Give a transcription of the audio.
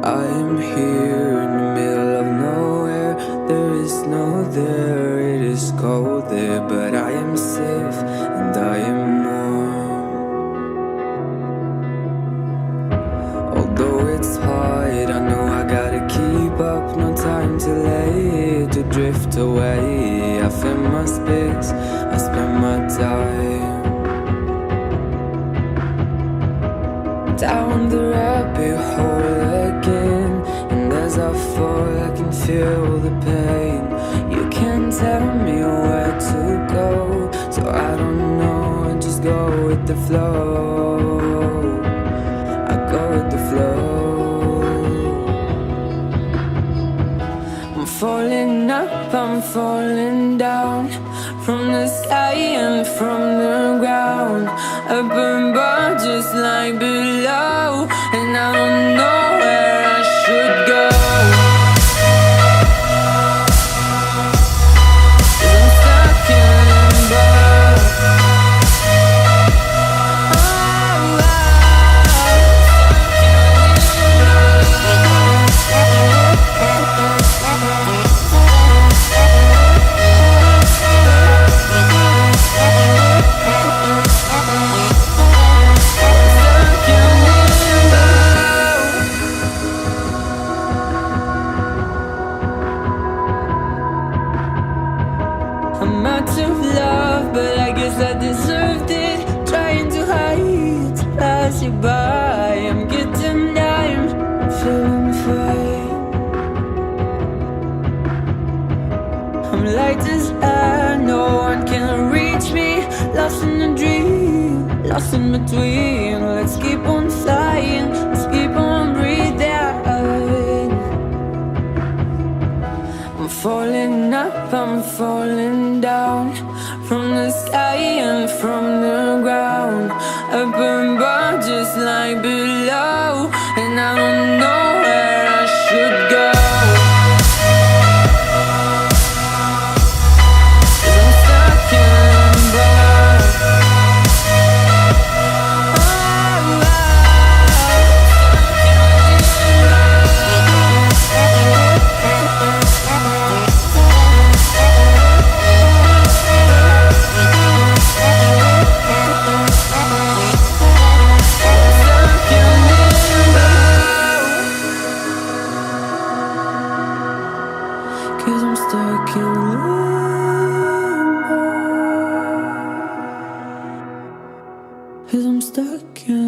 I am here in the middle of nowhere. There is no there, it is cold there, but I am safe and I am warm. Although it's hard, I know I gotta keep up. No time to lay, to drift away. I fill my space, I spend my time down the rabbit hole again. And as I fall, I can feel the pain. You can't tell me where to go, so I don't know, I just go with the flow. I go with the flow. I'm falling up, I'm falling down, from the sky and from the ground. Up above just like below, and I don't know where I should go. 'Cause I'm stuck in limbo. I'm out of love, but I guess I deserved it. Trying to hide, to pass you by. I'm getting down, feeling fine. I'm light as air, no one can reach me. Lost in a dream, lost in between. Let's keep on flying, let's keep on breathing. I'm falling up, I'm falling down, from the sky and from the ground. Up above just like below, and I don't know where I should go. 'Cause I'm stuck in limbo. Cause I'm stuck in limbo. Cause I'm stuck in